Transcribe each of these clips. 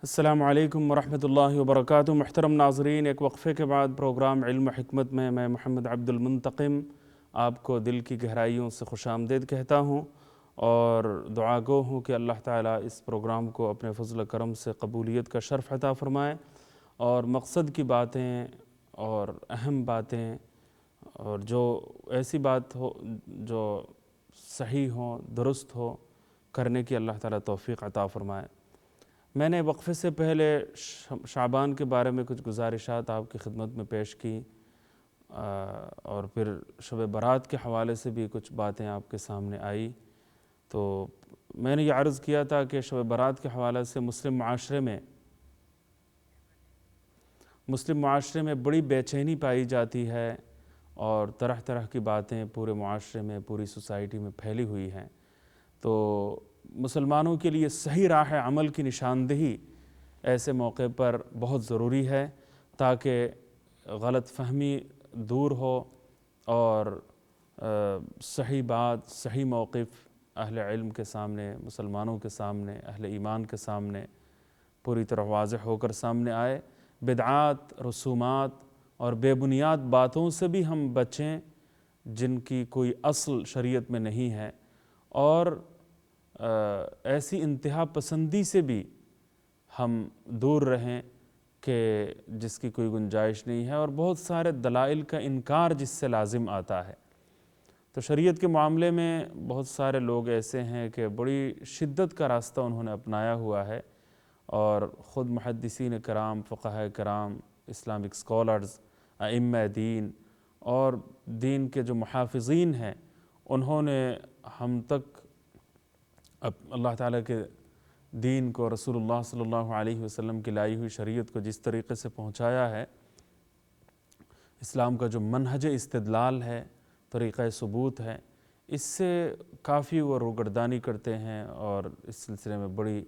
السلام علیکم ورحمۃ اللہ وبرکاتہ۔ محترم ناظرین، ایک وقفے کے بعد پروگرام علم و حکمت میں محمد عبد المنتقم آپ کو دل کی گہرائیوں سے خوش آمدید کہتا ہوں اور دعا گو ہوں کہ اللہ تعالیٰ اس پروگرام کو اپنے فضل و کرم سے قبولیت کا شرف عطا فرمائے اور مقصد کی باتیں اور اہم باتیں اور جو ایسی بات ہو جو صحیح ہو، درست ہو، کرنے کی اللہ تعالیٰ توفیق عطا فرمائے۔ میں نے وقفے سے پہلے شعبان کے بارے میں کچھ گزارشات آپ کی خدمت میں پیش کی اور پھر شب برات کے حوالے سے بھی کچھ باتیں آپ کے سامنے آئی۔ تو میں نے یہ عرض کیا تھا کہ شب برات کے حوالے سے مسلم معاشرے میں بڑی بے چینی پائی جاتی ہے اور طرح طرح کی باتیں پورے معاشرے میں، پوری سوسائٹی میں پھیلی ہوئی ہیں۔ تو مسلمانوں کے لیے صحیح راہ عمل کی نشاندہی ایسے موقع پر بہت ضروری ہے تاکہ غلط فہمی دور ہو اور صحیح بات، صحیح موقف اہل علم کے سامنے، مسلمانوں کے سامنے، اہل ایمان کے سامنے پوری طرح واضح ہو کر سامنے آئے۔ بدعات، رسومات اور بے بنیاد باتوں سے بھی ہم بچیں جن کی کوئی اصل شریعت میں نہیں ہے، اور ایسی انتہا پسندی سے بھی ہم دور رہیں کہ جس کی کوئی گنجائش نہیں ہے، اور بہت سارے دلائل کا انکار جس سے لازم آتا ہے۔ تو شریعت کے معاملے میں بہت سارے لوگ ایسے ہیں کہ بڑی شدت کا راستہ انہوں نے اپنایا ہوا ہے، اور خود محدثین کرام، فقہاء کرام، اسلامک اسکالرز، ائمہ دین اور دین کے جو محافظین ہیں، انہوں نے ہم تک اللہ تعالیٰ کے دین کو، رسول اللہ صلی اللہ علیہ وسلم کی لائی ہوئی شریعت کو جس طریقے سے پہنچایا ہے، اسلام کا جو منہج استدلال ہے، طریقہ ثبوت ہے، اس سے کافی وہ روگردانی کرتے ہیں اور اس سلسلے میں بڑی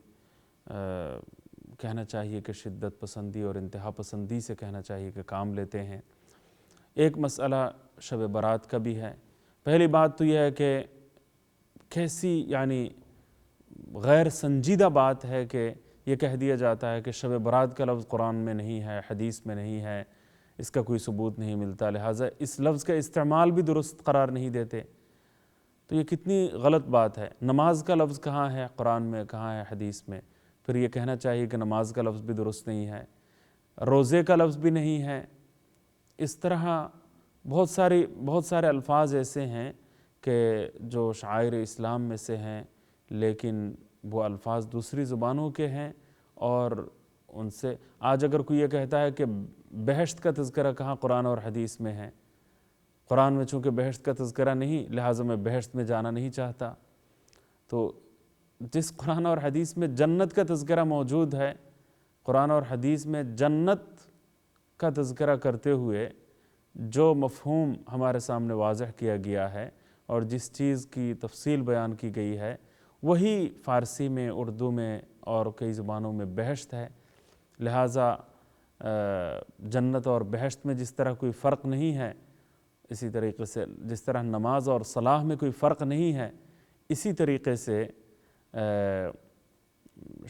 کہنا چاہیے کہ شدت پسندی اور انتہا پسندی سے کہنا چاہیے کہ کام لیتے ہیں۔ ایک مسئلہ شب برات کا بھی ہے۔ پہلی بات تو یہ ہے کہ کیسی غیر سنجیدہ بات ہے کہ یہ کہہ دیا جاتا ہے کہ شب برات کا لفظ قرآن میں نہیں ہے، حدیث میں نہیں ہے، اس کا کوئی ثبوت نہیں ملتا، لہٰذا اس لفظ کا استعمال بھی درست قرار نہیں دیتے۔ تو یہ کتنی غلط بات ہے۔ نماز کا لفظ کہاں ہے قرآن میں، کہاں ہے حدیث میں؟ پھر یہ کہنا چاہیے کہ نماز کا لفظ بھی درست نہیں ہے، روزے کا لفظ بھی نہیں ہے۔ اس طرح بہت سارے الفاظ ایسے ہیں کہ جو شعائر اسلام میں سے ہیں، لیکن وہ الفاظ دوسری زبانوں کے ہیں، اور ان سے آج اگر کوئی یہ کہتا ہے کہ بہشت کا تذکرہ کہاں قرآن اور حدیث میں ہے، قرآن میں چونکہ بہشت کا تذکرہ نہیں، لہٰذا میں بہشت میں جانا نہیں چاہتا، تو جس قرآن اور حدیث میں جنت کا تذکرہ موجود ہے، قرآن اور حدیث میں جنت کا تذکرہ کرتے ہوئے جو مفہوم ہمارے سامنے واضح کیا گیا ہے اور جس چیز کی تفصیل بیان کی گئی ہے، وہی فارسی میں، اردو میں اور کئی زبانوں میں بہشت ہے۔ لہٰذا جنت اور بہشت میں جس طرح کوئی فرق نہیں ہے، اسی طریقے سے جس طرح نماز اور صلاح میں کوئی فرق نہیں ہے، اسی طریقے سے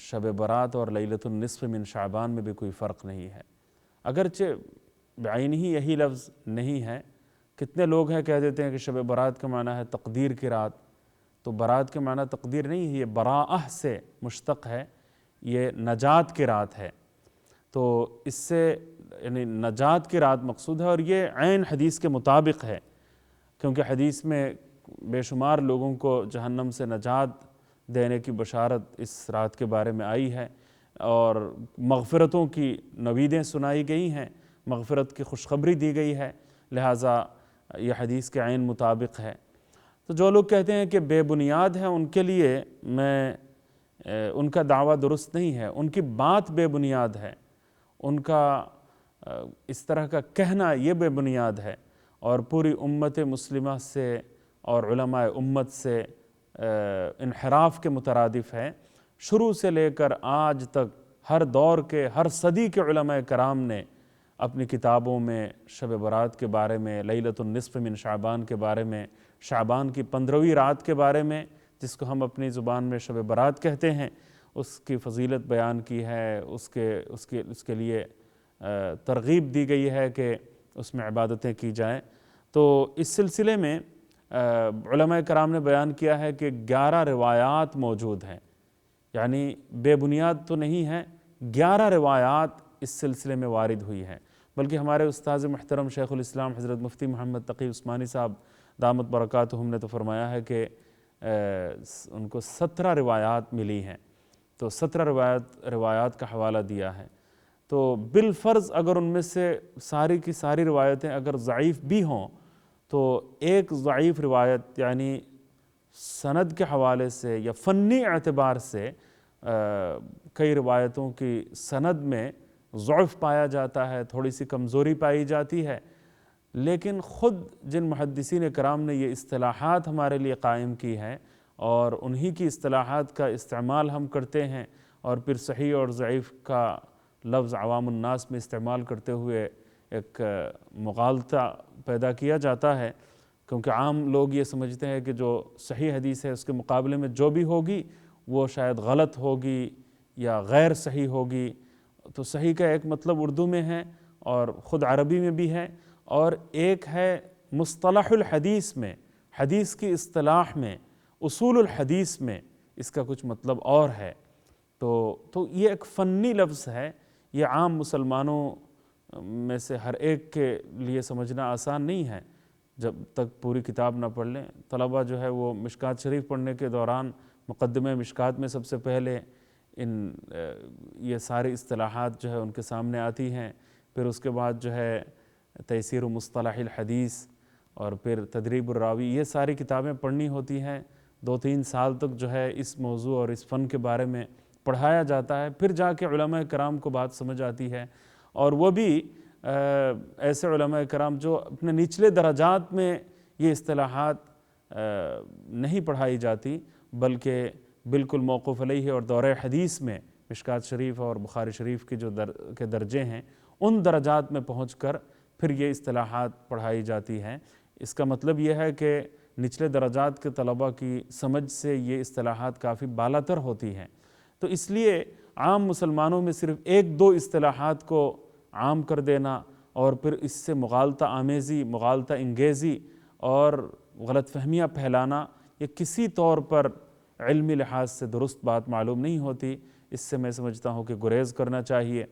شب برات اور لیلۃ النصف من شعبان میں بھی کوئی فرق نہیں ہے، اگرچہ بعین ہی یہی لفظ نہیں ہے۔ کتنے لوگ ہیں کہہ دیتے ہیں کہ شب برات کا معنی ہے تقدیر کی رات، تو برات کے معنی تقدیر نہیں ہے، یہ براءہ سے مشتق ہے، یہ نجات کی رات ہے، تو اس سے نجات کی رات مقصود ہے، اور یہ عین حدیث کے مطابق ہے، کیونکہ حدیث میں بے شمار لوگوں کو جہنم سے نجات دینے کی بشارت اس رات کے بارے میں آئی ہے، اور مغفرتوں کی نویدیں سنائی گئی ہیں، مغفرت کی خوشخبری دی گئی ہے، لہٰذا یہ حدیث کے عین مطابق ہے۔ تو جو لوگ کہتے ہیں کہ بے بنیاد ہیں، ان کے لیے ان کا دعویٰ درست نہیں ہے، ان کی بات بے بنیاد ہے، ان کا اس طرح کا کہنا یہ بے بنیاد ہے، اور پوری امت مسلمہ سے اور علماء امت سے انحراف کے مترادف ہے۔ شروع سے لے کر آج تک ہر دور کے، ہر صدی کے علماء کرام نے اپنی کتابوں میں شب برات کے بارے میں، لیلۃ النصف من شعبان کے بارے میں، شعبان کی 15ویں رات کے بارے میں، جس کو ہم اپنی زبان میں شب برات کہتے ہیں، اس کی فضیلت بیان کی ہے، اس کے لیے ترغیب دی گئی ہے کہ اس میں عبادتیں کی جائیں۔ تو اس سلسلے میں علماء کرام نے بیان کیا ہے کہ 11 روایات موجود ہیں، یعنی بے بنیاد تو نہیں ہیں، 11 روایات اس سلسلے میں وارد ہوئی ہیں۔ بلکہ ہمارے استاذ محترم شیخ الاسلام حضرت مفتی محمد تقی عثمانی صاحب دامت برکاتہم نے تو فرمایا ہے کہ ان کو 17 روایات ملی ہیں، تو 17 روایات کا حوالہ دیا ہے۔ تو بالفرض اگر ان میں سے ساری کی ساری روایتیں اگر ضعیف بھی ہوں تو ایک ضعیف روایت یعنی سند کے حوالے سے یا فنی اعتبار سے کئی روایتوں کی سند میں ضعف پایا جاتا ہے، تھوڑی سی کمزوری پائی جاتی ہے، لیکن خود جن محدثین کرام نے یہ اصطلاحات ہمارے لیے قائم کی ہیں اور انہی کی اصطلاحات کا استعمال ہم کرتے ہیں، اور پھر صحیح اور ضعیف کا لفظ عوام الناس میں استعمال کرتے ہوئے ایک مغالطہ پیدا کیا جاتا ہے، کیونکہ عام لوگ یہ سمجھتے ہیں کہ جو صحیح حدیث ہے اس کے مقابلے میں جو بھی ہوگی وہ شاید غلط ہوگی یا غیر صحیح ہوگی۔ تو صحیح کا ایک مطلب اردو میں ہے اور خود عربی میں بھی ہے، اور ایک ہے مصطلح الحدیث میں، حدیث کی اصطلاح میں، اصول الحدیث میں اس کا کچھ مطلب اور ہے۔ تو یہ ایک فنی لفظ ہے، یہ عام مسلمانوں میں سے ہر ایک کے لیے سمجھنا آسان نہیں ہے جب تک پوری کتاب نہ پڑھ لیں۔ طلبہ جو ہے وہ مشکات شریف پڑھنے کے دوران مقدمہ مشکات میں سب سے پہلے یہ ساری اصطلاحات جو ہے ان کے سامنے آتی ہیں، پھر اس کے بعد جو ہے تیسیر مصطلح الحدیث اور پھر تدریب الراوی، یہ ساری کتابیں پڑھنی ہوتی ہیں۔ 2-3 سال تک جو ہے اس موضوع اور اس فن کے بارے میں پڑھایا جاتا ہے، پھر جا کے علماء کرام کو بات سمجھ آتی ہے، اور وہ بھی ایسے علماء کرام جو اپنے نچلے درجات میں یہ اصطلاحات نہیں پڑھائی جاتی، بلکہ بالکل موقوف علیہ اور دورہ حدیث میں مشکات شریف اور بخاری شریف کے جو درجے ہیں ان درجات میں پہنچ کر پھر یہ اصطلاحات پڑھائی جاتی ہیں۔ اس کا مطلب یہ ہے کہ نچلے درجات کے طلباء کی سمجھ سے یہ اصطلاحات کافی بالاتر ہوتی ہیں، تو اس لیے عام مسلمانوں میں صرف 1-2 اصطلاحات کو عام کر دینا اور پھر اس سے مغالطہ آمیزی، مغالطہ انگیزی اور غلط فہمیاں پھیلانا، یہ کسی طور پر علمی لحاظ سے درست بات معلوم نہیں ہوتی۔ اس سے میں سمجھتا ہوں کہ گریز کرنا چاہیے۔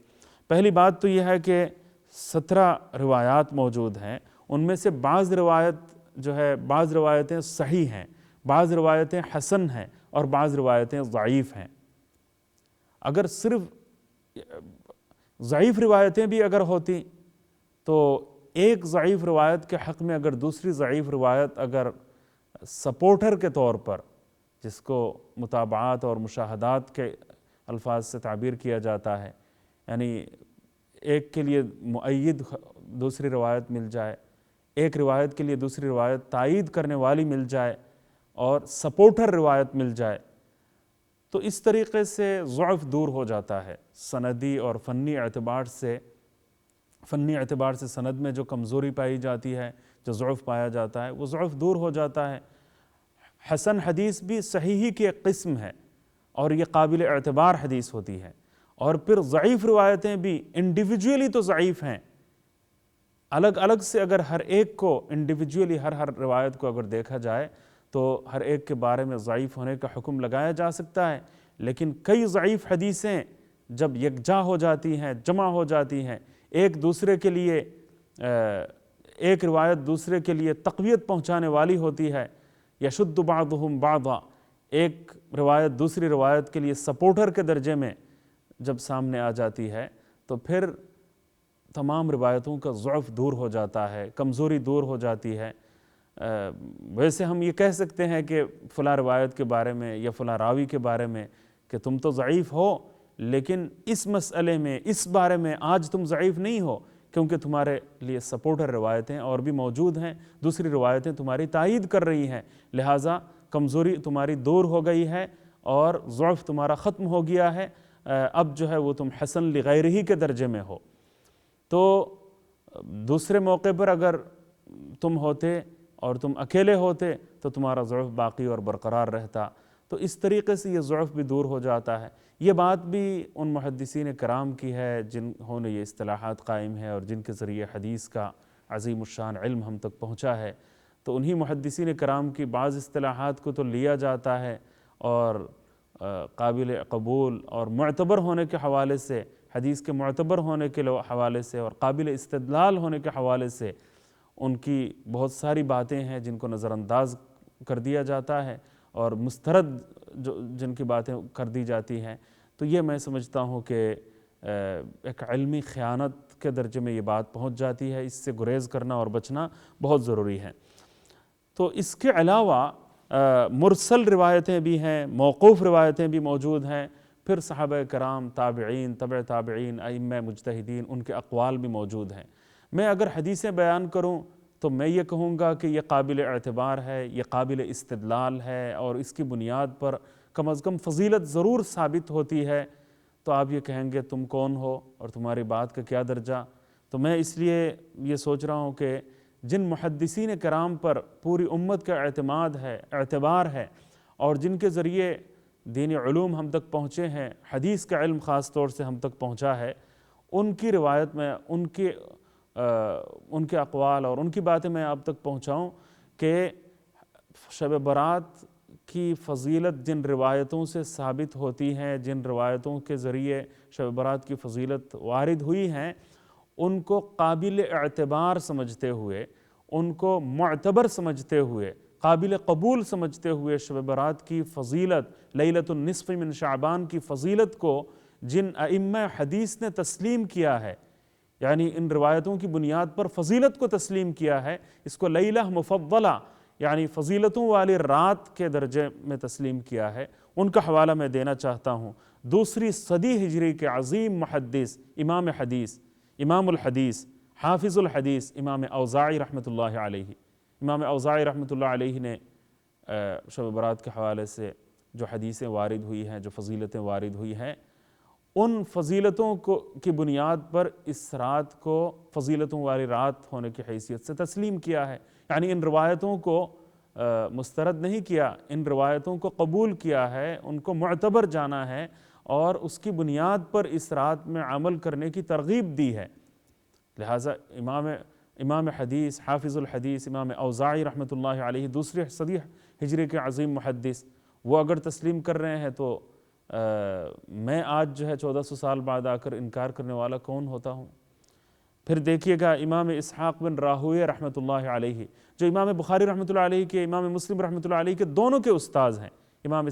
پہلی بات تو یہ ہے کہ 17 روایات موجود ہیں، ان میں سے بعض روایتیں صحیح ہیں، بعض روایتیں حسن ہیں اور بعض روایتیں ضعیف ہیں۔ اگر صرف ضعیف روایتیں بھی اگر ہوتی تو ایک ضعیف روایت کے حق میں اگر دوسری ضعیف روایت اگر سپورٹر کے طور پر، جس کو متابعات اور مشاہدات کے الفاظ سے تعبیر کیا جاتا ہے، یعنی ایک کے لیے مؤید دوسری روایت مل جائے، ایک روایت کے لیے دوسری روایت تائید کرنے والی مل جائے اور سپورٹر روایت مل جائے، تو اس طریقے سے ضعف دور ہو جاتا ہے۔ سندی اور فنی اعتبار سے سند میں جو کمزوری پائی جاتی ہے، جو ضعف پایا جاتا ہے، وہ ضعف دور ہو جاتا ہے۔ حسن حدیث بھی صحیح ہی کی ایک قسم ہے اور یہ قابل اعتبار حدیث ہوتی ہے، اور پھر ضعیف روایتیں بھی انڈیویجولی تو ضعیف ہیں، الگ الگ سے اگر ہر ایک کو انڈیویجولی ہر روایت کو اگر دیکھا جائے تو ہر ایک کے بارے میں ضعیف ہونے کا حکم لگایا جا سکتا ہے، لیکن کئی ضعیف حدیثیں جب یکجا ہو جاتی ہیں، جمع ہو جاتی ہیں، ایک دوسرے کے لیے ایک روایت دوسرے کے لیے تقویت پہنچانے والی ہوتی ہے، یشد بعضهم بعضا، ایک روایت دوسری روایت کے لیے سپورٹر کے درجے میں جب سامنے آ جاتی ہے تو پھر تمام روایتوں کا ضعف دور ہو جاتا ہے، کمزوری دور ہو جاتی ہے۔ ویسے ہم یہ کہہ سکتے ہیں کہ فلاں روایت کے بارے میں یا فلاں راوی کے بارے میں کہ تم تو ضعیف ہو، لیکن اس مسئلے میں، اس بارے میں آج تم ضعیف نہیں ہو، کیونکہ تمہارے لیے سپورٹر روایتیں اور بھی موجود ہیں، دوسری روایتیں تمہاری تائید کر رہی ہیں، لہٰذا کمزوری تمہاری دور ہو گئی ہے اور ضعف تمہارا ختم ہو گیا ہے، اب جو ہے وہ تم حسن لغیرہ کے درجے میں ہو۔ تو دوسرے موقع پر اگر تم ہوتے اور تم اکیلے ہوتے تو تمہارا ضعف باقی اور برقرار رہتا۔ تو اس طریقے سے یہ ضعف بھی دور ہو جاتا ہے۔ یہ بات بھی ان محدثین کرام کی ہے جنہوں نے یہ اصطلاحات قائم ہے اور جن کے ذریعے حدیث کا عظیم الشان علم ہم تک پہنچا ہے۔ تو انہی محدثین کرام کی بعض اصطلاحات کو تو لیا جاتا ہے اور قابل قبول اور معتبر ہونے کے حوالے سے، حدیث کے معتبر ہونے کے حوالے سے اور قابل استدلال ہونے کے حوالے سے ان کی بہت ساری باتیں ہیں جن کو نظر انداز کر دیا جاتا ہے اور مسترد جن کی باتیں کر دی جاتی ہیں۔ تو یہ میں سمجھتا ہوں کہ ایک علمی خیانت کے درجے میں یہ بات پہنچ جاتی ہے، اس سے گریز کرنا اور بچنا بہت ضروری ہے۔ تو اس کے علاوہ مرسل روایتیں بھی ہیں، موقوف روایتیں بھی موجود ہیں، پھر صحابہ کرام، تابعین، تبع تابعین، ائمہ مجتہدین، ان کے اقوال بھی موجود ہیں۔ میں اگر حدیثیں بیان کروں تو میں یہ کہوں گا کہ یہ قابل اعتبار ہے، یہ قابل استدلال ہے اور اس کی بنیاد پر کم از کم فضیلت ضرور ثابت ہوتی ہے۔ تو آپ یہ کہیں گے تم کون ہو اور تمہاری بات کا کیا درجہ؟ تو میں اس لیے یہ سوچ رہا ہوں کہ جن محدثین کرام پر پوری امت کا اعتماد ہے، اعتبار ہے اور جن کے ذریعے دینی علوم ہم تک پہنچے ہیں، حدیث کا علم خاص طور سے ہم تک پہنچا ہے، ان کی روایت میں ان کے اقوال اور ان کی باتیں میں آپ تک پہنچاؤں کہ شب برات کی فضیلت جن روایتوں سے ثابت ہوتی ہیں، جن روایتوں کے ذریعے شب برات کی فضیلت وارد ہوئی ہیں، ان کو قابل اعتبار سمجھتے ہوئے، ان کو معتبر سمجھتے ہوئے، قابل قبول سمجھتے ہوئے شب برات کی فضیلت، لیلۃ النصف من شعبان کی فضیلت کو جن ائمہ حدیث نے تسلیم کیا ہے، یعنی ان روایتوں کی بنیاد پر فضیلت کو تسلیم کیا ہے، اس کو لیلہ مفضلہ یعنی فضیلتوں والی رات کے درجے میں تسلیم کیا ہے، ان کا حوالہ میں دینا چاہتا ہوں۔ دوسری صدی ہجری کے عظیم محدث، امام حدیث، امام الحدیث، حافظ الحدیث، امام اوزاعی رحمۃ اللہ علیہ۔ امام اوزاعی رحمۃ اللہ علیہ نے شب برات کے حوالے سے جو حدیثیں وارد ہوئی ہیں، جو فضیلتیں وارد ہوئی ہیں، ان فضیلتوں کی بنیاد پر اس رات کو فضیلتوں والی رات ہونے کی حیثیت سے تسلیم کیا ہے، یعنی ان روایتوں کو مسترد نہیں کیا، ان روایتوں کو قبول کیا ہے، ان کو معتبر جانا ہے اور اس کی بنیاد پر اس رات میں عمل کرنے کی ترغیب دی ہے۔ لہٰذا امام حدیث، حافظ الحدیث، امام اوزاعی رحمۃ اللہ علیہ، دوسری صدی ہجری کے عظیم محدث، وہ اگر تسلیم کر رہے ہیں تو میں آج جو ہے 1400 سال بعد آ کر انکار کرنے والا کون ہوتا ہوں؟ پھر دیکھیے گا امام اسحاق بن راہویہ رحمۃ اللہ علیہ، جو امام بخاری رحمۃ اللہ علیہ کے، امام مسلم رحمۃ اللہ علیہ کے دونوں کے استاذ ہیں، امام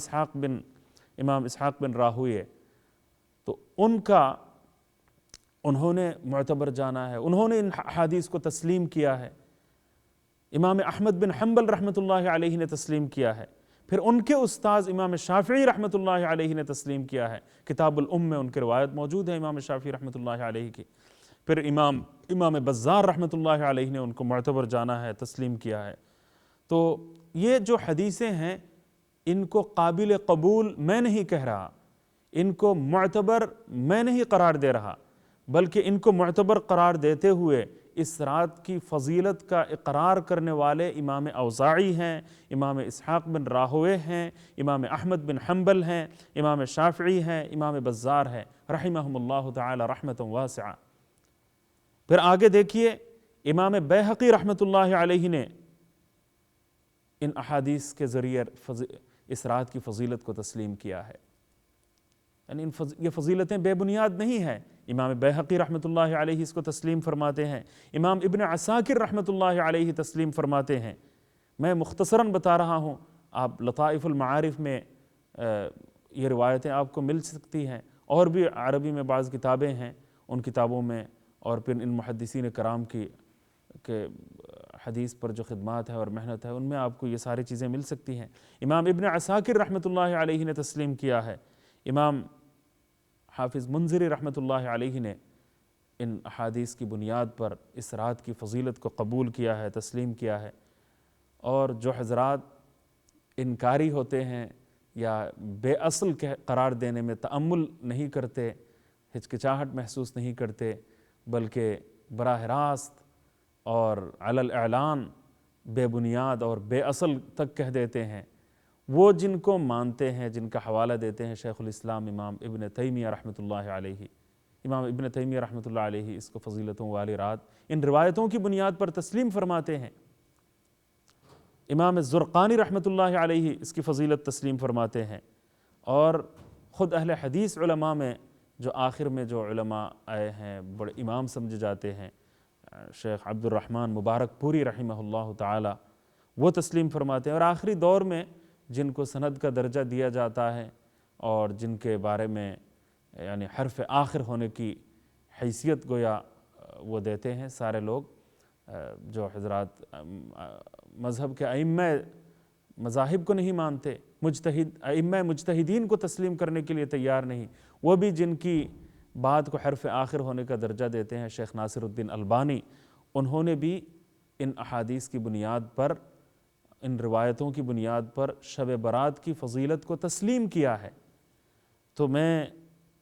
اسحاق بن راہویہ، تو انہوں نے معتبر جانا ہے، انہوں نے ان حدیث کو تسلیم کیا ہے۔ امام احمد بن حنبل رحمۃ اللہ علیہ نے تسلیم کیا ہے، پھر ان کے استاذ امام شافعی رحمۃ اللہ علیہ نے تسلیم کیا ہے، کتاب الام میں ان کی روایت موجود ہے امام شافعی رحمۃ اللہ علیہ کی۔ پھر امام بزار رحمۃ اللہ علیہ نے ان کو معتبر جانا ہے، تسلیم کیا ہے۔ تو یہ جو حدیثیں ہیں، ان کو قابل قبول میں نہیں کہہ رہا، ان کو معتبر میں نہیں قرار دے رہا، بلکہ ان کو معتبر قرار دیتے ہوئے اس رات کی فضیلت کا اقرار کرنے والے امام اوزاعی ہیں، امام اسحاق بن راہویہ ہیں، امام احمد بن حنبل ہیں، امام شافعی ہیں، امام بزار ہیں، رحمہم اللہ تعالی رحمۃ واسعہ۔ پھر آگے دیکھیے امام بیہقی رحمۃ اللہ علیہ نے ان احادیث کے ذریعے اس رات کی فضیلت کو تسلیم کیا ہے، یعنی یہ فضیلتیں بے بنیاد نہیں ہیں۔ امام بیہقی رحمۃ اللہ علیہ اس کو تسلیم فرماتے ہیں، امام ابن عساکر رحمۃ اللہ علیہ تسلیم فرماتے ہیں۔ میں مختصراً بتا رہا ہوں، آپ لطائف المعارف میں یہ روایتیں آپ کو مل سکتی ہیں، اور بھی عربی میں بعض کتابیں ہیں، ان کتابوں میں اور پھر ان محدثین کرام کی حدیث پر جو خدمات ہے اور محنت ہے، ان میں آپ کو یہ ساری چیزیں مل سکتی ہیں۔ امام ابن عساکر رحمۃ اللہ علیہ نے تسلیم کیا ہے، امام حافظ منذری رحمۃ اللہ علیہ نے ان احادیث کی بنیاد پر اس رات کی فضیلت کو قبول کیا ہے، تسلیم کیا ہے۔ اور جو حضرات انکاری ہوتے ہیں یا بے اصل قرار دینے میں تأمل نہیں کرتے، ہچکچاہٹ محسوس نہیں کرتے، بلکہ براہ راست اور علی الاعلان بے بنیاد اور بے اصل تک کہہ دیتے ہیں، وہ جن کو مانتے ہیں، جن کا حوالہ دیتے ہیں شیخ الاسلام امام ابن تیمیہ رحمۃ اللہ علیہ، امام ابن تیمیہ رحمۃ اللہ علیہ اس کو فضیلتوں والی رات ان روایتوں کی بنیاد پر تسلیم فرماتے ہیں۔ امام زرقانی رحمۃ اللہ علیہ اس کی فضیلت تسلیم فرماتے ہیں، اور خود اہل حدیث علماء میں جو آخر میں جو علماء آئے ہیں، بڑے امام سمجھے جاتے ہیں، شیخ عبد الرحمن مبارک پوری رحمہ اللہ تعالی، وہ تسلیم فرماتے ہیں۔ اور آخری دور میں جن کو سند کا درجہ دیا جاتا ہے اور جن کے بارے میں یعنی حرف آخر ہونے کی حیثیت گویا وہ دیتے ہیں سارے لوگ، جو حضرات مذہب کے ائمہ مذاہب کو نہیں مانتے، ائمہ مجتہدین کو تسلیم کرنے کے لیے تیار نہیں، وہ بھی جن کی بات کو حرف آخر ہونے کا درجہ دیتے ہیں، شیخ ناصر الدین البانی، انہوں نے بھی ان احادیث کی بنیاد پر، ان روایتوں کی بنیاد پر شب برات کی فضیلت کو تسلیم کیا ہے۔ تو میں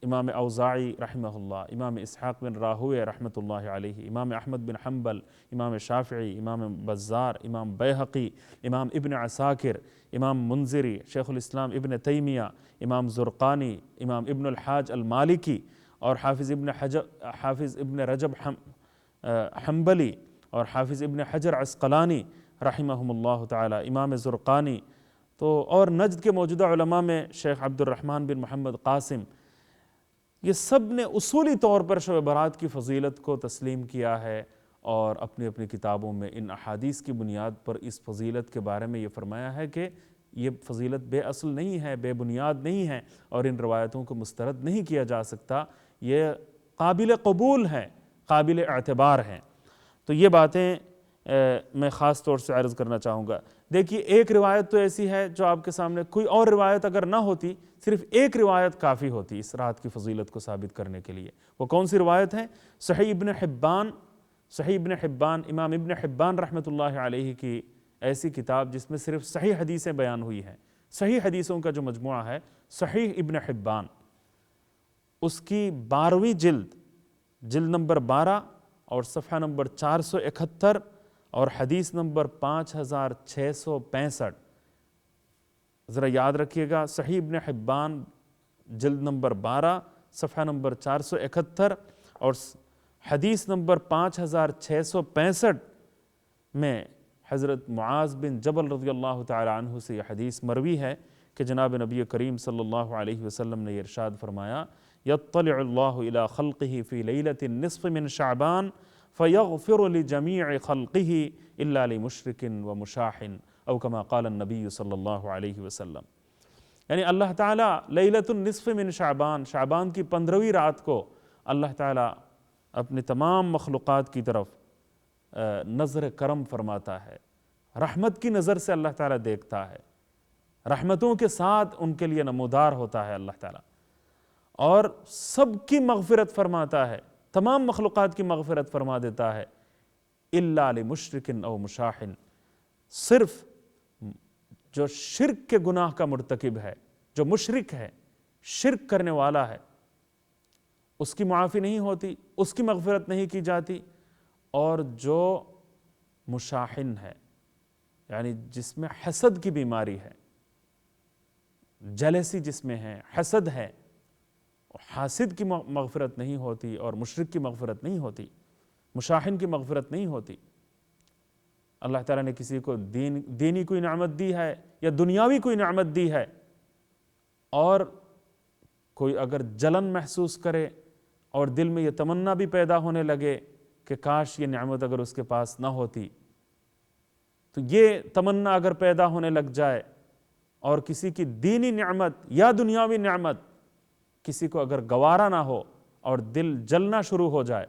امام اوزاعی رحمہ اللہ، امام اسحاق بن راہویہ رحمۃ اللہ علیہ، امام احمد بن حنبل، امام شافعی، امام بزار، امام بیہقی، امام ابن عساکر، امام منذری، شیخ الاسلام ابن تیمیہ، امام زرقانی، امام ابن الحاج المالکی، اور حافظ ابن رجب حنبلی، اور حافظ ابن حجر عسقلانی رحمہم اللہ تعالی، امام زرقانی، تو اور نجد کے موجودہ علماء میں شیخ عبد الرحمن بن محمد قاسم، یہ سب نے اصولی طور پر شب برات کی فضیلت کو تسلیم کیا ہے، اور اپنی اپنی کتابوں میں ان احادیث کی بنیاد پر اس فضیلت کے بارے میں یہ فرمایا ہے کہ یہ فضیلت بے اصل نہیں ہے، بے بنیاد نہیں ہے، اور ان روایتوں کو مسترد نہیں کیا جا سکتا، یہ قابل قبول ہیں، قابل اعتبار ہیں۔ تو یہ باتیں میں خاص طور سے عرض کرنا چاہوں گا۔ دیکھیے ایک روایت تو ایسی ہے جو آپ کے سامنے، کوئی اور روایت اگر نہ ہوتی، صرف ایک روایت کافی ہوتی اس رات کی فضیلت کو ثابت کرنے کے لیے۔ وہ کون سی روایت ہے؟ صحیح ابن حبان، امام ابن حبان رحمۃ اللہ علیہ کی ایسی کتاب جس میں صرف صحیح حدیثیں بیان ہوئی ہیں، صحیح حدیثوں کا جو مجموعہ ہے صحیح ابن حبان، اس کی 12ویں جلد نمبر 12 اور صفحہ نمبر 471 اور حدیث نمبر 5665، ذرا یاد رکھیے گا، صحیح ابن حبان جلد نمبر 12 صفحہ نمبر 471 اور حدیث نمبر 5665 میں حضرت معاذ بن جبل رضی اللہ تعالی عنہ سے یہ حدیث مروی ہے کہ جناب نبی کریم صلی اللہ علیہ وسلم نے ارشاد فرمایا، یطلع اللہ الی خلقہ فی لیلۃ النصف من شعبان فیغفر لجمیع خلقہ الا لمشرک ومشاح او کما قال النبی صلی اللہ علیہ وسلم۔ یعنی اللہ تعالیٰ لیلۃ النصف من شعبان کی 15ویں رات کو اللہ تعالیٰ اپنے تمام مخلوقات کی طرف نظر کرم فرماتا ہے، رحمت کی نظر سے اللہ تعالیٰ دیکھتا ہے، رحمتوں کے ساتھ ان کے لیے نمودار ہوتا ہے اللہ تعالیٰ، اور سب کی مغفرت فرماتا ہے، تمام مخلوقات کی مغفرت فرما دیتا ہے، الا لمشرک او مشاح، صرف جو شرک کے گناہ کا مرتکب ہے، جو مشرک ہے، شرک کرنے والا ہے، اس کی معافی نہیں ہوتی، اس کی مغفرت نہیں کی جاتی، اور جو مشاحن ہے یعنی جس میں حسد کی بیماری ہے، جیلسی جس میں ہے، حسد ہے، حاسد کی مغفرت نہیں ہوتی اور مشرک کی مغفرت نہیں ہوتی، مشاحن کی مغفرت نہیں ہوتی۔ اللہ تعالیٰ نے کسی کو دینی کوئی نعمت دی ہے یا دنیاوی کوئی نعمت دی ہے، اور کوئی اگر جلن محسوس کرے اور دل میں یہ تمنا بھی پیدا ہونے لگے کہ کاش یہ نعمت اگر اس کے پاس نہ ہوتی، تو یہ تمنا اگر پیدا ہونے لگ جائے اور کسی کی دینی نعمت یا دنیاوی نعمت کسی کو اگر گوارا نہ ہو اور دل جلنا شروع ہو جائے،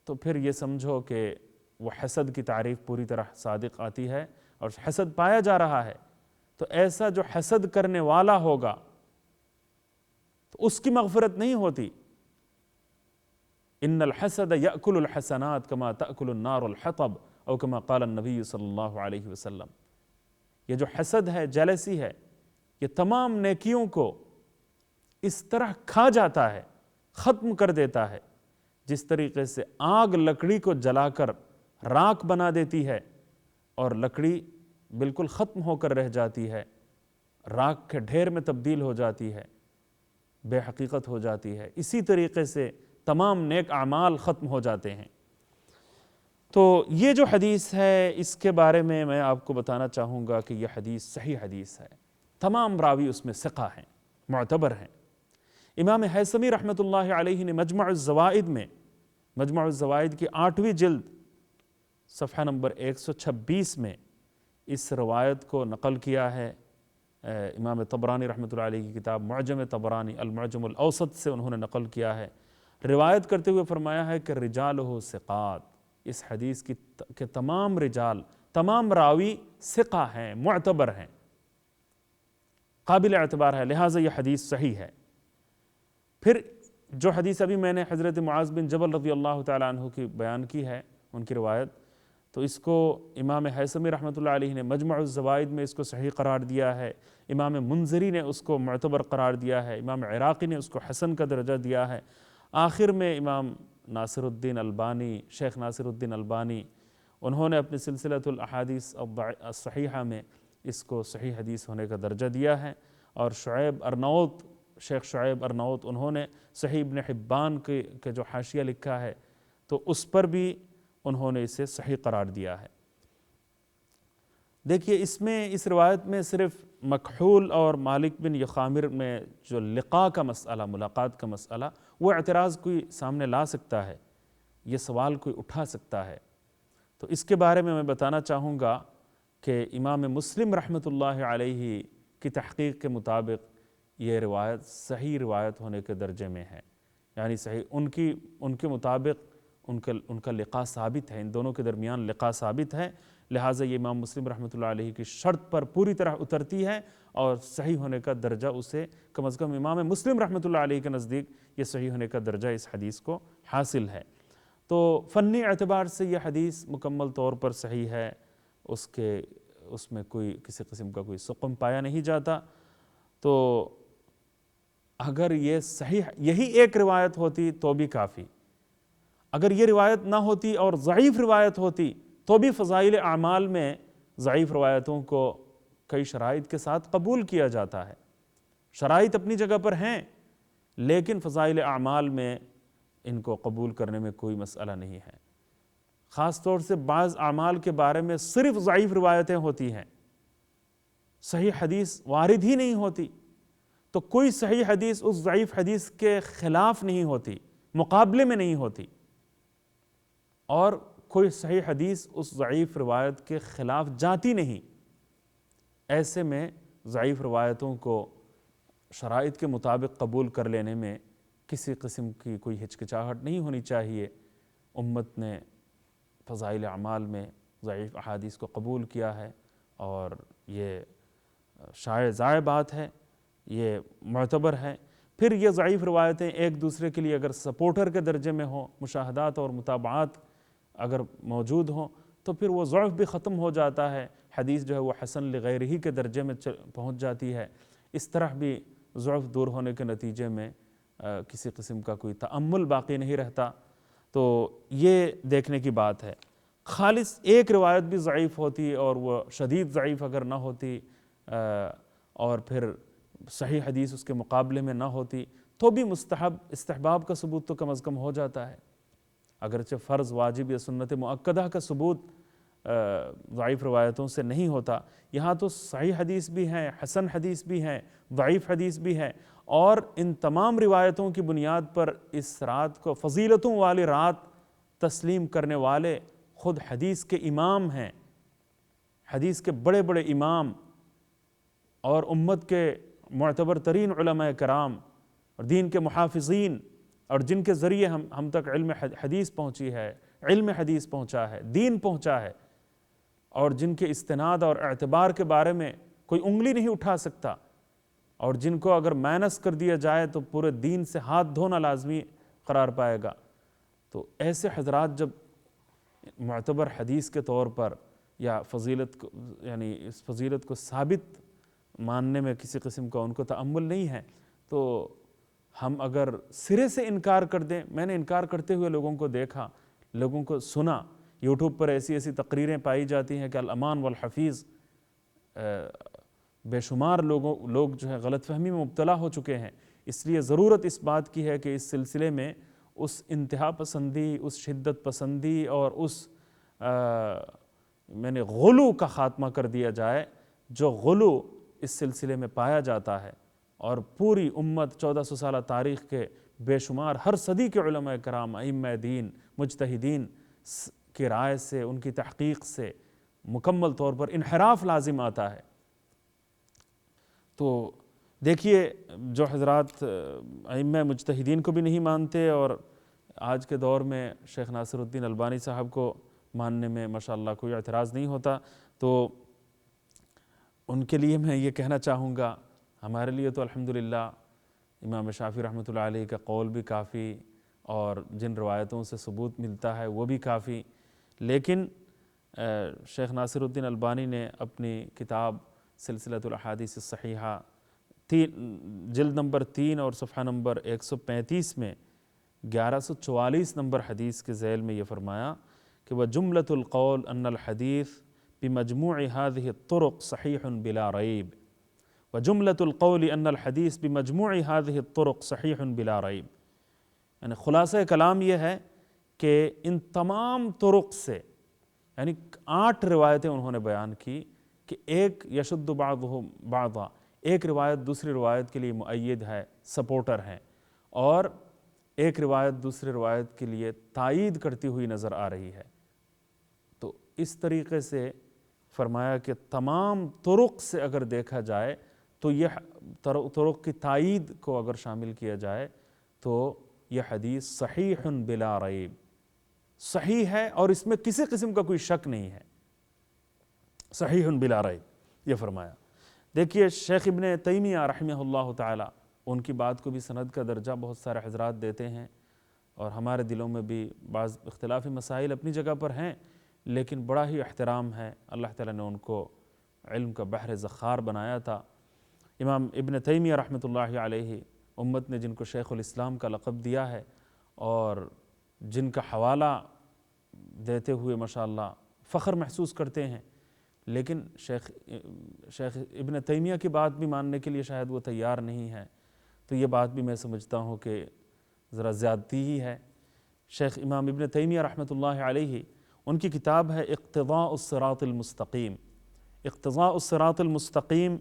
تو پھر یہ سمجھو کہ وہ حسد کی تعریف پوری طرح صادق آتی ہے اور حسد پایا جا رہا ہے۔ تو ایسا جو حسد کرنے والا ہوگا تو اس کی مغفرت نہیں ہوتی۔ ان الحسد یأکل الحسنات کما تأکل النار الحطب او کما قال النبی صلی اللہ علیہ وسلم۔ یہ جو حسد ہے، جیلسی ہے، یہ تمام نیکیوں کو اس طرح کھا جاتا ہے، ختم کر دیتا ہے، جس طریقے سے آگ لکڑی کو جلا کر راکھ بنا دیتی ہے، اور لکڑی بالکل ختم ہو کر رہ جاتی ہے، راکھ کے ڈھیر میں تبدیل ہو جاتی ہے، بے حقیقت ہو جاتی ہے، اسی طریقے سے تمام نیک اعمال ختم ہو جاتے ہیں۔ تو یہ جو حدیث ہے اس کے بارے میں آپ کو بتانا چاہوں گا کہ یہ حدیث صحیح حدیث ہے، تمام راوی اس میں ثقہ ہیں، معتبر ہیں۔ امام حیثمی رحمۃ اللہ علیہ نے مجمع الزوائد میں، مجمع الزوائد کی 8ویں جلد صفحہ نمبر 126 میں اس روایت کو نقل کیا ہے۔ امام طبرانی رحمۃ اللہ علیہ کی کتاب معجم طبرانی المعجم الاوسط سے انہوں نے نقل کیا ہے، روایت کرتے ہوئے فرمایا ہے کہ رجالہ ثقات، اس حدیث کے تمام رجال، تمام راوی ثقہ ہیں، معتبر ہیں، قابل اعتبار ہے، لہٰذا یہ حدیث صحیح ہے۔ پھر جو حدیث ابھی میں نے حضرت معاذ بن جبل رضی اللہ تعالیٰ عنہ کی بیان کی ہے، ان کی روایت، تو اس کو امام حیثمی رحمۃ اللہ علیہ نے مجمع الزوائد میں اس کو صحیح قرار دیا ہے، امام منذری نے اس کو معتبر قرار دیا ہے، امام عراقی نے اس کو حسن کا درجہ دیا ہے، آخر میں امام ناصر الدین البانی، شیخ ناصر الدین البانی، انہوں نے اپنی سلسلۃ الاحادیث الصحیحہ میں اس کو صحیح حدیث ہونے کا درجہ دیا ہے۔ اور شعیب ارناؤت، شیخ شعیب ارناؤت، انہوں نے صحیح ابن حبان کے جو حاشیہ لکھا ہے تو اس پر بھی انہوں نے اسے صحیح قرار دیا ہے۔ دیکھیے اس روایت میں صرف مکحول اور مالک بن یخامر میں جو لقاء کا مسئلہ، ملاقات کا مسئلہ، وہ اعتراض کوئی سامنے لا سکتا ہے، یہ سوال کوئی اٹھا سکتا ہے، تو اس کے بارے میں بتانا چاہوں گا کہ امام مسلم رحمۃ اللہ علیہ کی تحقیق کے مطابق یہ روایت صحیح روایت ہونے کے درجے میں ہے، یعنی صحیح ان کے مطابق ان کا لقاء ثابت ہے، ان دونوں کے درمیان لقاء ثابت ہے، لہٰذا یہ امام مسلم رحمۃ اللہ علیہ کی شرط پر پوری طرح اترتی ہے اور صحیح ہونے کا درجہ اسے کم از کم امام مسلم رحمۃ اللہ علیہ کے نزدیک یہ صحیح ہونے کا درجہ اس حدیث کو حاصل ہے۔ تو فنی اعتبار سے یہ حدیث مکمل طور پر صحیح ہے، اس میں کوئی کسی قسم کا کوئی سقم پایا نہیں جاتا۔ تو اگر یہ صحیح یہی ایک روایت ہوتی تو بھی کافی، اگر یہ روایت نہ ہوتی اور ضعیف روایت ہوتی تو بھی فضائل اعمال میں ضعیف روایتوں کو کئی شرائط کے ساتھ قبول کیا جاتا ہے، شرائط اپنی جگہ پر ہیں، لیکن فضائل اعمال میں ان کو قبول کرنے میں کوئی مسئلہ نہیں ہے۔ خاص طور سے بعض اعمال کے بارے میں صرف ضعیف روایتیں ہوتی ہیں، صحیح حدیث وارد ہی نہیں ہوتی، تو کوئی صحیح حدیث اس ضعیف حدیث کے خلاف نہیں ہوتی، مقابلے میں نہیں ہوتی، اور کوئی صحیح حدیث اس ضعیف روایت کے خلاف جاتی نہیں۔ ایسے میں ضعیف روایتوں کو شرائط کے مطابق قبول کر لینے میں کسی قسم کی کوئی ہچکچاہٹ نہیں ہونی چاہیے۔ امت نے فضائل اعمال میں ضعیف احادیث کو قبول کیا ہے اور یہ شائع ضائع بات ہے، یہ معتبر ہے۔ پھر یہ ضعیف روایتیں ایک دوسرے کے لیے اگر سپورٹر کے درجے میں ہوں، مشاہدات اور متابعات اگر موجود ہوں تو پھر وہ ضعف بھی ختم ہو جاتا ہے، حدیث جو ہے وہ حسن لغیرہ کے درجے میں پہنچ جاتی ہے۔ اس طرح بھی ضعف دور ہونے کے نتیجے میں کسی قسم کا کوئی تأمل باقی نہیں رہتا، تو یہ دیکھنے کی بات ہے۔ خالص ایک روایت بھی ضعیف ہوتی اور وہ شدید ضعیف اگر نہ ہوتی اور پھر صحیح حدیث اس کے مقابلے میں نہ ہوتی تو بھی استحباب کا ثبوت تو کم از کم ہو جاتا ہے، اگرچہ فرض، واجب یا سنت مؤکدہ کا ثبوت ضعیف روایتوں سے نہیں ہوتا۔ یہاں تو صحیح حدیث بھی ہیں، حسن حدیث بھی ہیں، ضعیف حدیث بھی ہیں، اور ان تمام روایتوں کی بنیاد پر اس رات کو فضیلتوں والی رات تسلیم کرنے والے خود حدیث کے امام ہیں، حدیث کے بڑے بڑے امام اور امت کے معتبر ترین علماء کرام اور دین کے محافظین، اور جن کے ذریعے ہم تک علم حدیث پہنچی ہے، علم حدیث پہنچا ہے، دین پہنچا ہے، اور جن کے استناد اور اعتبار کے بارے میں کوئی انگلی نہیں اٹھا سکتا، اور جن کو اگر مائنس کر دیا جائے تو پورے دین سے ہاتھ دھونا لازمی قرار پائے گا۔ تو ایسے حضرات جب معتبر حدیث کے طور پر یا فضیلت کو، یعنی اس فضیلت کو ثابت ماننے میں کسی قسم کا ان کو تأمل نہیں ہے، تو ہم اگر سرے سے انکار کر دیں، میں نے انکار کرتے ہوئے لوگوں کو دیکھا، لوگوں کو سنا، یوٹیوب پر ایسی تقریریں پائی جاتی ہیں کہ الامان والحفیظ بے شمار لوگ جو ہے غلط فہمی میں مبتلا ہو چکے ہیں، اس لیے ضرورت اس بات کی ہے کہ اس سلسلے میں اس انتہا پسندی، اس شدت پسندی اور اس غلو کا خاتمہ کر دیا جائے جو غلو اس سلسلے میں پایا جاتا ہے۔ اور پوری امت 1400 سالہ تاریخ کے بے شمار ہر صدی کے علماء کرام، ائمہ دین، مجتہدین کی رائے سے، ان کی تحقیق سے مکمل طور پر انحراف لازم آتا ہے۔ تو دیکھیے جو حضرات ائمہ مجتہدین کو بھی نہیں مانتے اور آج کے دور میں شیخ ناصر الدین البانی صاحب کو ماننے میں ماشاءاللہ کوئی اعتراض نہیں ہوتا، تو ان کے لیے میں یہ کہنا چاہوں گا، ہمارے لیے تو الحمدللہ امام شافعی رحمۃ اللہ علیہ کا قول بھی کافی اور جن روایتوں سے ثبوت ملتا ہے وہ بھی کافی، لیکن شیخ ناصر الدین البانی نے اپنی کتاب سلسلۃ الاحادیث الصحیحہ جلد نمبر 3 اور صفحہ نمبر 135 میں 1144 نمبر حدیث کے ذیل میں یہ فرمایا کہ وَجُمْلَةُ الْقَوْلِ أَنَّ الْحَدِيث بِمَجْمُوعِ هَذِهِ الطُّرُقِ صَحِيحٌ بِلَا رَيْبٍ وَجُمْلَةُ الْقَوْلِ أَنَّ الْحَدِيث بِمَجْمُوعِ هَذِهِ الطُّرُقِ صَحِيحٌ بِلَا رَيْبٍ، یعنی خلاصہ کلام یہ ہے کہ ان تمام طرق سے، یعنی 8 روایتیں انہوں نے بیان کی کہ ایک یشد بعضهم بعضا، ایک روایت دوسری روایت کے لیے مؤید ہے، سپورٹر ہیں، اور ایک روایت دوسری روایت کے لیے تائید کرتی ہوئی نظر آ رہی ہے۔ تو اس طریقے سے فرمایا کہ تمام طرق سے اگر دیکھا جائے تو یہ طرق کی تائید کو اگر شامل کیا جائے تو یہ حدیث صحیح بلا ریب، صحیح ہے اور اس میں کسی قسم کا کوئی شک نہیں ہے، صحیح بلا ریب یہ فرمایا۔ دیکھیے شیخ ابن تیمیہ رحمہ اللہ تعالی، ان کی بات کو بھی سند کا درجہ بہت سارے حضرات دیتے ہیں، اور ہمارے دلوں میں بھی بعض اختلافی مسائل اپنی جگہ پر ہیں، لیکن بڑا ہی احترام ہے، اللہ تعالیٰ نے ان کو علم کا بحر زخار بنایا تھا۔ امام ابن تیمیہ رحمۃ اللہ علیہ، امت نے جن کو شیخ الاسلام کا لقب دیا ہے اور جن کا حوالہ دیتے ہوئے ماشاءاللہ فخر محسوس کرتے ہیں، لیکن شیخ ابن تیمیہ کی بات بھی ماننے کے لیے شاید وہ تیار نہیں ہے، تو یہ بات بھی میں سمجھتا ہوں کہ ذرا زیادتی ہی ہے۔ شیخ امام ابن تیمیہ رحمۃ اللہ علیہ، ان کی کتاب ہے اقتضاء الصراط المستقیم، اقتضاء الصراط المستقیم،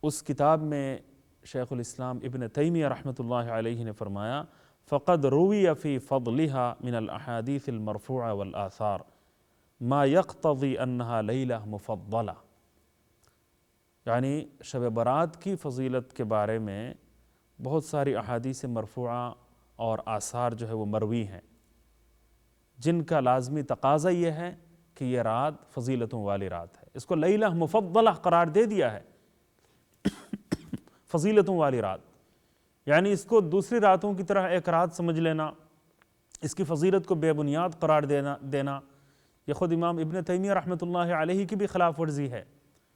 اس کتاب میں شیخ الاسلام ابن تیمیہ رحمۃ اللہ علیہ نے فرمایا فقد روی فی فضلها من الاحادیث المرفوعہ والآثار ما یقتضی انہا لیلہ مفضلہ، یعنی شب برات کی فضیلت کے بارے میں بہت ساری احادیث مرفوعہ اور آثار جو ہے وہ مروی ہیں، جن کا لازمی تقاضا یہ ہے کہ یہ رات فضیلتوں والی رات ہے، اس کو لیلہ مفضلہ قرار دے دیا ہے، فضیلتوں والی رات، یعنی اس کو دوسری راتوں کی طرح ایک رات سمجھ لینا، اس کی فضیلت کو بے بنیاد قرار دینا یہ خود امام ابن تیمیہ رحمۃ اللہ علیہ کی بھی خلاف ورزی ہے،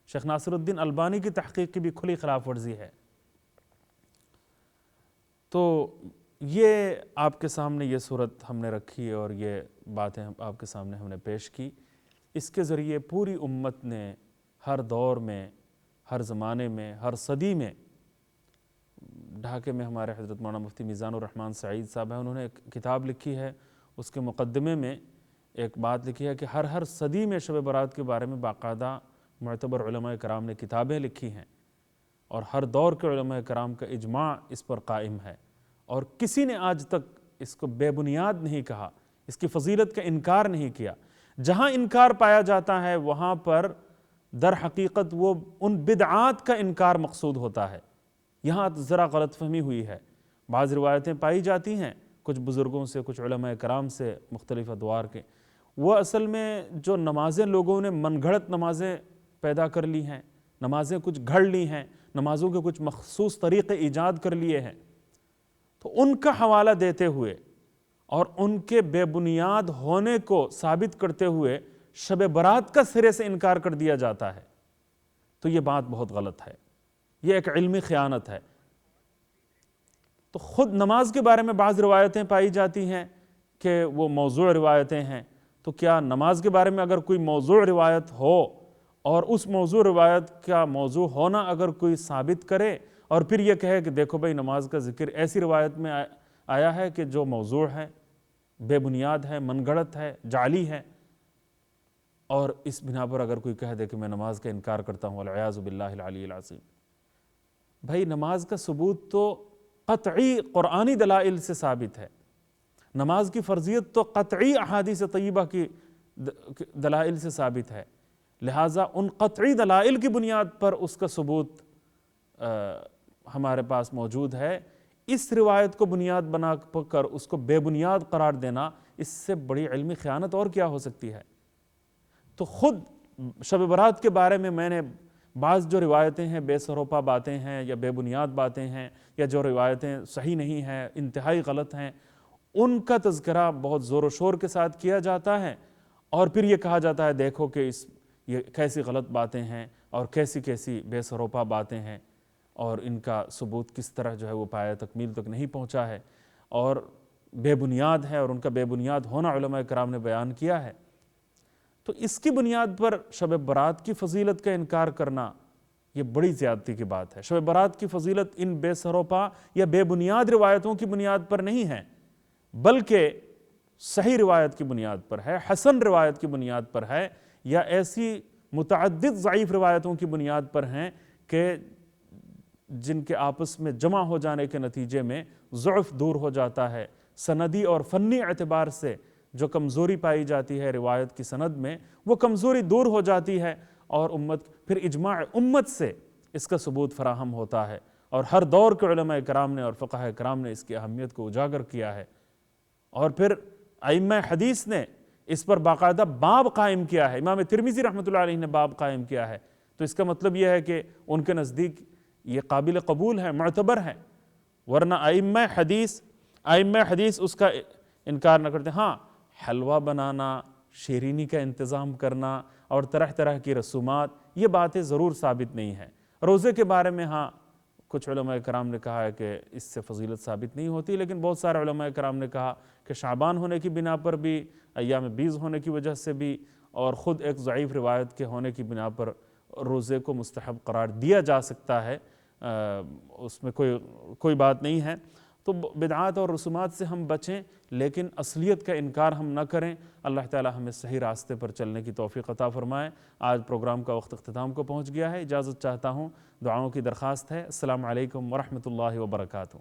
شیخ ناصر الدین البانی کی تحقیق کی بھی کھلی خلاف ورزی ہے۔ تو یہ آپ کے سامنے یہ صورت ہم نے رکھی اور یہ باتیں آپ کے سامنے ہم نے پیش کی، اس کے ذریعے پوری امت نے ہر دور میں، ہر زمانے میں، ہر صدی میں، ڈھاکے میں ہمارے حضرت مولانا مفتی میزان الرحمن سعید صاحب ہیں، انہوں نے ایک کتاب لکھی ہے، اس کے مقدمے میں ایک بات لکھی ہے کہ ہر صدی میں شب برات کے بارے میں باقاعدہ معتبر علماء کرام نے کتابیں لکھی ہیں، اور ہر دور کے علماء کرام کا اجماع اس پر قائم ہے، اور کسی نے آج تک اس کو بے بنیاد نہیں کہا، اس کی فضیلت کا انکار نہیں کیا۔ جہاں انکار پایا جاتا ہے وہاں پر در حقیقت وہ ان بدعات کا انکار مقصود ہوتا ہے، یہاں ذرا غلط فہمی ہوئی ہے۔ بعض روایتیں پائی جاتی ہیں کچھ بزرگوں سے، کچھ علماء کرام سے مختلف ادوار کے، وہ اصل میں جو نمازیں لوگوں نے من گھڑت نمازیں پیدا کر لی ہیں، نمازیں کچھ گھڑ لی ہیں، نمازوں کے کچھ مخصوص طریقے ایجاد کر لیے ہیں، تو ان کا حوالہ دیتے ہوئے اور ان کے بے بنیاد ہونے کو ثابت کرتے ہوئے شب برات کا سرے سے انکار کر دیا جاتا ہے، تو یہ بات بہت غلط ہے، یہ ایک علمی خیانت ہے۔ تو خود نماز کے بارے میں بعض روایتیں پائی جاتی ہیں کہ وہ موضوع روایتیں ہیں، تو کیا نماز کے بارے میں اگر کوئی موضوع روایت ہو اور اس موضوع روایت کا موضوع ہونا اگر کوئی ثابت کرے اور پھر یہ کہے کہ دیکھو بھائی نماز کا ذکر ایسی روایت میں آیا ہے کہ جو موضوع ہے، بے بنیاد ہے، من گھڑت ہے، جعلی ہے، اور اس بنا پر اگر کوئی کہہ دے کہ میں نماز کا انکار کرتا ہوں، والعیاذ باللہ العلی العظیم. بھائی نماز کا ثبوت تو قطعی قرآنی دلائل سے ثابت ہے، نماز کی فرضیت تو قطعی احادیث طیبہ کی دلائل سے ثابت ہے، لہٰذا ان قطعی دلائل کی بنیاد پر اس کا ثبوت ہمارے پاس موجود ہے. اس روایت کو بنیاد بنا کر اس کو بے بنیاد قرار دینا، اس سے بڑی علمی خیانت اور کیا ہو سکتی ہے؟ تو خود شب برات کے بارے میں نے بعض جو روایتیں ہیں بے سروپا باتیں ہیں یا بے بنیاد باتیں ہیں یا جو روایتیں صحیح نہیں ہیں، انتہائی غلط ہیں، ان کا تذکرہ بہت زور و شور کے ساتھ کیا جاتا ہے، اور پھر یہ کہا جاتا ہے دیکھو کہ یہ کیسی غلط باتیں ہیں اور کیسی کیسی بے سروپا باتیں ہیں، اور ان کا ثبوت کس طرح جو ہے وہ پایہ تکمیل تک نہیں پہنچا ہے اور بے بنیاد ہے، اور ان کا بے بنیاد ہونا علماء کرام نے بیان کیا ہے. تو اس کی بنیاد پر شب برات کی فضیلت کا انکار کرنا یہ بڑی زیادتی کی بات ہے. شب برات کی فضیلت ان بے سروپا یا بے بنیاد روایتوں کی بنیاد پر نہیں ہے، بلکہ صحیح روایت کی بنیاد پر ہے، حسن روایت کی بنیاد پر ہے، یا ایسی متعدد ضعیف روایتوں کی بنیاد پر ہیں کہ جن کے آپس میں جمع ہو جانے کے نتیجے میں ضعف دور ہو جاتا ہے. سندی اور فنی اعتبار سے جو کمزوری پائی جاتی ہے روایت کی سند میں، وہ کمزوری دور ہو جاتی ہے، اور پھر اجماع امت سے اس کا ثبوت فراہم ہوتا ہے. اور ہر دور کے علماء کرام نے اور فقہاء کرام نے اس کی اہمیت کو اجاگر کیا ہے، اور پھر ائمہ حدیث نے اس پر باقاعدہ باب قائم کیا ہے. امام ترمذی رحمۃ اللہ علیہ نے باب قائم کیا ہے. تو اس کا مطلب یہ ہے کہ ان کے نزدیک یہ قابل قبول ہے، معتبر ہے، ورنہ ائمہ حدیث اس کا انکار نہ کرتے. ہاں، حلوہ بنانا، شیرینی کا انتظام کرنا اور طرح طرح کی رسومات، یہ باتیں ضرور ثابت نہیں ہیں. روزے کے بارے میں ہاں کچھ علماء کرام نے کہا ہے کہ اس سے فضیلت ثابت نہیں ہوتی، لیکن بہت سارے علماء کرام نے کہا کہ شعبان ہونے کی بنا پر بھی، ایام بیض ہونے کی وجہ سے بھی، اور خود ایک ضعیف روایت کے ہونے کی بنا پر روزے کو مستحب قرار دیا جا سکتا ہے، اس میں کوئی بات نہیں ہے. تو بدعات اور رسومات سے ہم بچیں، لیکن اصلیت کا انکار ہم نہ کریں. اللہ تعالی ہمیں صحیح راستے پر چلنے کی توفیق عطا فرمائے. آج پروگرام کا وقت اختتام کو پہنچ گیا ہے، اجازت چاہتا ہوں، دعاؤں کی درخواست ہے. السلام علیکم ورحمۃ اللہ وبرکاتہ.